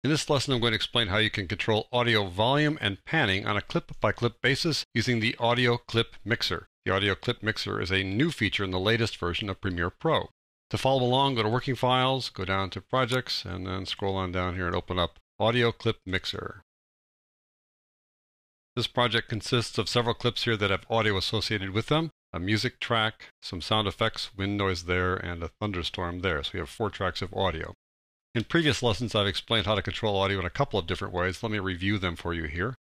In this lesson, I'm going to explain how you can control audio volume and panning on a clip-by-clip basis using the Audio Clip Mixer. The Audio Clip Mixer is a new feature in the latest version of Premiere Pro. To follow along, go to Working Files, go down to Projects, and then scroll on down here and open up Audio Clip Mixer. This project consists of several clips here that have audio associated with them, a music track, some sound effects, wind noise there, and a thunderstorm there. So we have 4 tracks of audio. In previous lessons, I've explained how to control audio in a couple of different ways. Let me review them for you here.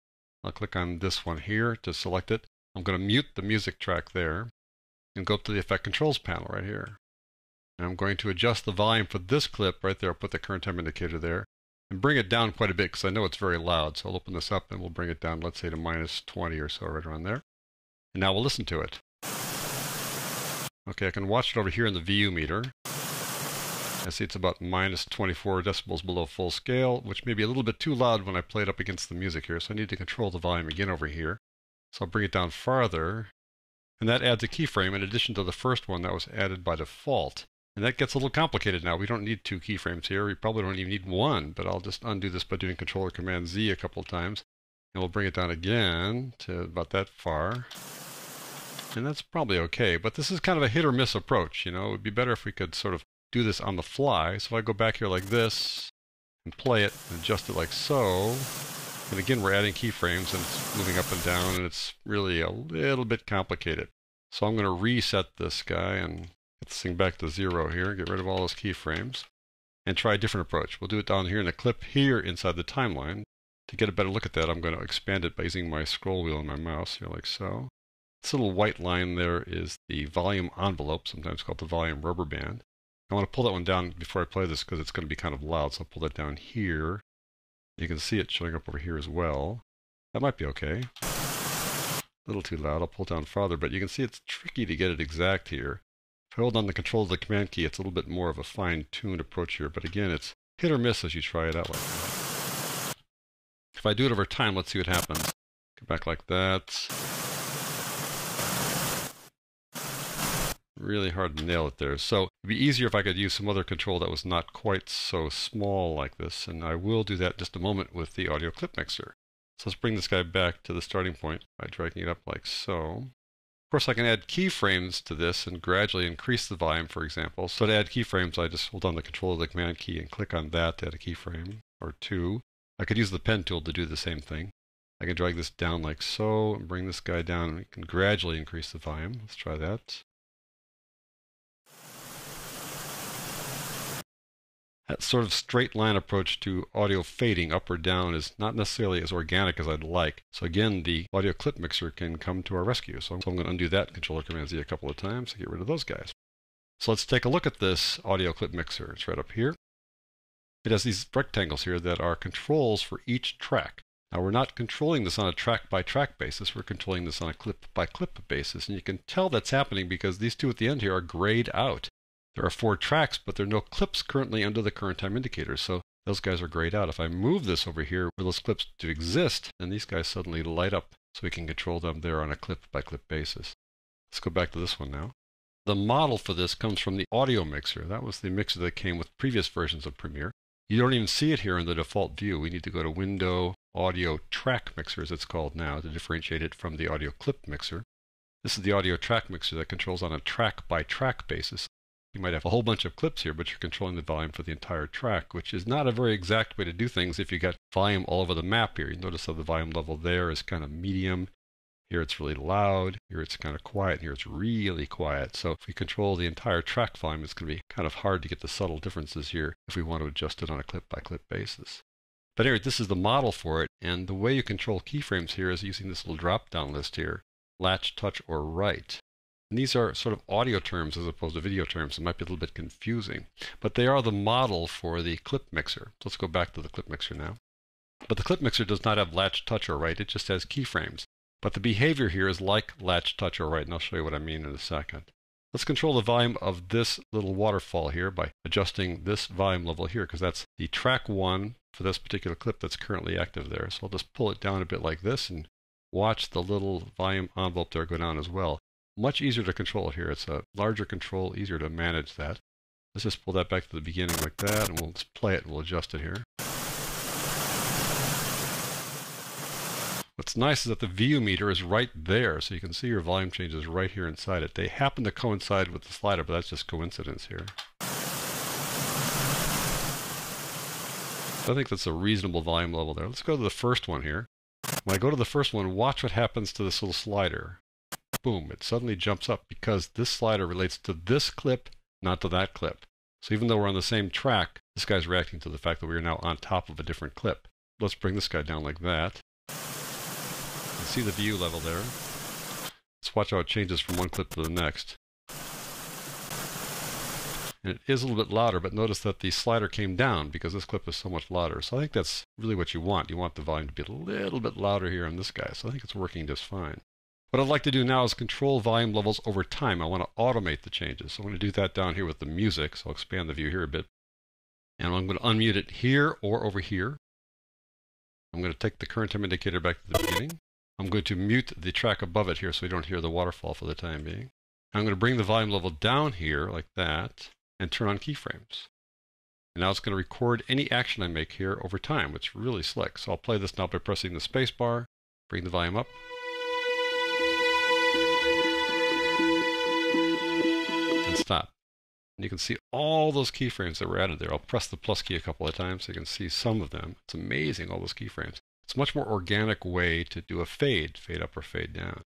I'll click on this one here to select it. I'm going to mute the music track there and go up to the Effect Controls panel right here. And I'm going to adjust the volume for this clip right there. I'll put the current time indicator there and bring it down quite a bit because I know it's very loud. So I'll open this up and we'll bring it down, let's say to -20 or so, right around there. And now we'll listen to it. Okay, I can watch it over here in the VU meter. I see it's about -24 decibels below full scale, which may be a little bit too loud when I play it up against the music here, so I need to control the volume again over here. So I'll bring it down farther, and that adds a keyframe in addition to the first one that was added by default. And that gets a little complicated now. We don't need 2 keyframes here. We probably don't even need 1, but I'll just undo this by doing Control or Command Z a couple of times. And we'll bring it down again to about that far. And that's probably okay, but this is kind of a hit or miss approach. It would be better if we could sort of do this on the fly. So if I go back here like this and play it and adjust it like so, and again we're adding keyframes and it's moving up and down and it's really a little bit complicated. So I'm going to reset this guy and get this thing back to 0 here, get rid of all those keyframes, and try a different approach. We'll do it down here in a clip here inside the timeline. To get a better look at that, I'm going to expand it by using my scroll wheel on my mouse here like so. This little white line there is the volume envelope, sometimes called the volume rubber band. I want to pull that one down before I play this because it's going to be kind of loud, so I'll pull that down here. You can see it showing up over here as well. That might be okay. A little too loud. I'll pull it down farther, but you can see it's tricky to get it exact here. If I hold on the control of the command key, it's a little bit more of a fine-tuned approach here, but again, it's hit or miss as you try it out like that. If I do it over time, let's see what happens. Go back like that. Really hard to nail it there. So it'd be easier if I could use some other control that was not quite so small like this, and I will do that in just a moment with the Audio Clip Mixer. So let's bring this guy back to the starting point by dragging it up like so. Of course, I can add keyframes to this and gradually increase the volume, for example. So to add keyframes, I just hold on the control of the command key and click on that to add a keyframe or 2. I could use the pen tool to do the same thing. I can drag this down like so and bring this guy down, and we can gradually increase the volume. Let's try that. That sort of straight line approach to audio fading up or down is not necessarily as organic as I'd like. So again, the Audio Clip Mixer can come to our rescue. So I'm going to undo that, Control or Command Z a couple of times to get rid of those guys. So let's take a look at this Audio Clip Mixer. It's right up here. It has these rectangles here that are controls for each track. Now we're not controlling this on a track-by-track basis. We're controlling this on a clip-by-clip basis. And you can tell that's happening because these 2 at the end here are grayed out. There are 4 tracks, but there are no clips currently under the current time indicator, so those guys are grayed out. If I move this over here for those clips to exist, then these guys suddenly light up, so we can control them there on a clip-by-clip basis. Let's go back to this one now. The model for this comes from the Audio Mixer. That was the mixer that came with previous versions of Premiere. You don't even see it here in the default view. We need to go to Window, Audio Track Mixer, as it's called now, to differentiate it from the Audio Clip Mixer. This is the Audio Track Mixer that controls on a track-by-track basis. You might have a whole bunch of clips here, but you're controlling the volume for the entire track, which is not a very exact way to do things if you got volume all over the map here. You notice how the volume level there is kind of medium. Here it's really loud. Here it's kind of quiet. Here it's really quiet. So if we control the entire track volume, it's going to be kind of hard to get the subtle differences here if we want to adjust it on a clip-by-clip basis. But anyway, this is the model for it, and the way you control keyframes here is using this little drop-down list here, latch, touch, or write. And these are sort of audio terms as opposed to video terms. It might be a little bit confusing, but they are the model for the Clip Mixer. So let's go back to the Clip Mixer now. But the Clip Mixer does not have latch, touch, or write. It just has keyframes. But the behavior here is like latch, touch, or write, and I'll show you what I mean in a second. Let's control the volume of this little waterfall here by adjusting this volume level here, because that's the track 1 for this particular clip that's currently active there. So I'll just pull it down a bit like this and watch the little volume envelope there go down as well. Much easier to control here. It's a larger control, easier to manage that. Let's just pull that back to the beginning like that, and we'll just play it and we'll adjust it here. What's nice is that the VU meter is right there, so you can see your volume changes right here inside it. They happen to coincide with the slider, but that's just coincidence here. So I think that's a reasonable volume level there. Let's go to the first one here. When I go to the first one, watch what happens to this little slider. Boom, it suddenly jumps up because this slider relates to this clip, not to that clip. So even though we're on the same track, this guy's reacting to the fact that we are now on top of a different clip. Let's bring this guy down like that. You see the VU level there. Let's watch how it changes from one clip to the next. And it is a little bit louder, but notice that the slider came down because this clip is so much louder. So I think that's really what you want. You want the volume to be a little bit louder here on this guy. So I think it's working just fine. What I'd like to do now is control volume levels over time. I want to automate the changes. So I'm going to do that down here with the music. So I'll expand the view here a bit. And I'm going to unmute it here or over here. I'm going to take the current time indicator back to the beginning. I'm going to mute the track above it here so we don't hear the waterfall for the time being. I'm going to bring the volume level down here like that and turn on keyframes. And now it's going to record any action I make here over time, which is really slick. So I'll play this now by pressing the space bar, bring the volume up, and stop. And you can see all those keyframes that were added there. I'll press the plus key a couple of times so you can see some of them. It's amazing, all those keyframes. It's a much more organic way to do a fade up or fade down.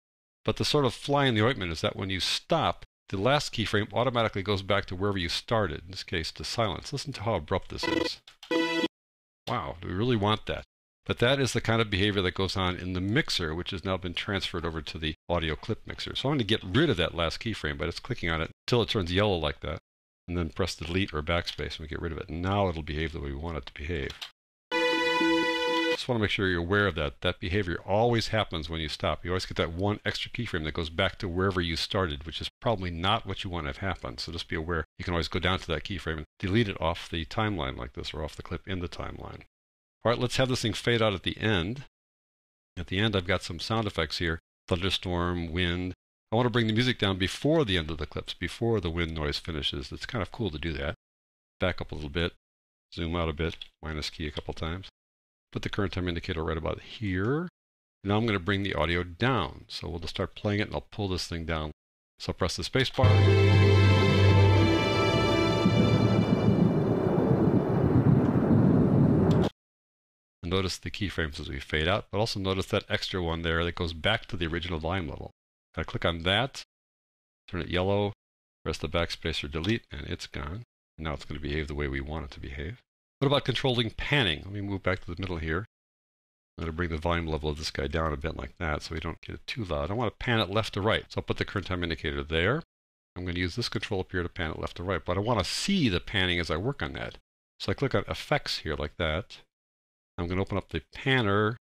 But the sort of fly in the ointment is that when you stop, the last keyframe automatically goes back to wherever you started, in this case to silence. Listen to how abrupt this is. Wow, do we really want that? But that is the kind of behavior that goes on in the mixer, which has now been transferred over to the audio clip mixer. So I'm going to get rid of that last keyframe by just clicking on it until it turns yellow like that, and then press delete or backspace and we get rid of it. And now it'll behave the way we want it to behave. Just want to make sure you're aware of that. That behavior always happens when you stop. You always get that one extra keyframe that goes back to wherever you started, which is probably not what you want to have happen. So just be aware. You can always go down to that keyframe and delete it off the timeline like this, or off the clip in the timeline. All right, let's have this thing fade out at the end. At the end, I've got some sound effects here. Thunderstorm, wind. I want to bring the music down before the end of the clips, before the wind noise finishes. It's kind of cool to do that. Back up a little bit, zoom out a bit, minus key a couple times. Put the current time indicator right about here. Now I'm going to bring the audio down. So we'll just start playing it and I'll pull this thing down. So I'll press the space bar. And notice the keyframes as we fade out, but also notice that extra one there that goes back to the original volume level. I click on that, turn it yellow, press the backspace or delete, and it's gone. And now it's going to behave the way we want it to behave. What about controlling panning? Let me move back to the middle here. I'm going to bring the volume level of this guy down a bit like that so we don't get it too loud. I want to pan it left to right. So I'll put the current time indicator there. I'm going to use this control up here to pan it left to right, but I want to see the panning as I work on that. So I click on effects here like that. I'm going to open up the panner,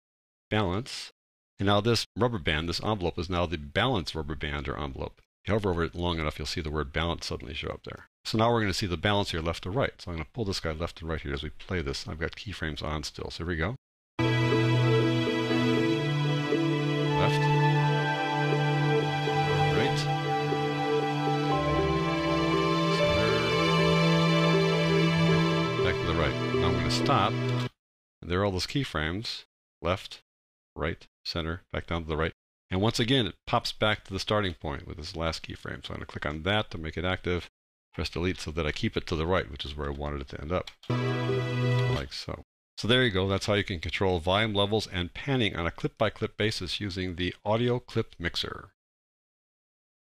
balance, and now this rubber band, this envelope, is now the balance rubber band or envelope. If you hover over it long enough, you'll see the word balance suddenly show up there. So now we're going to see the balance here left to right. So I'm going to pull this guy left and right here as we play this. I've got keyframes on still. So here we go. Left. Right. Center. Back to the right. Now I'm going to stop. And there are all those keyframes. Left, right, center, back down to the right. And once again, it pops back to the starting point with this last keyframe. So I'm going to click on that to make it active. Press delete so that I keep it to the right, which is where I wanted it to end up. Like so. So there you go. That's how you can control volume levels and panning on a clip-by-clip basis using the Audio Clip Mixer.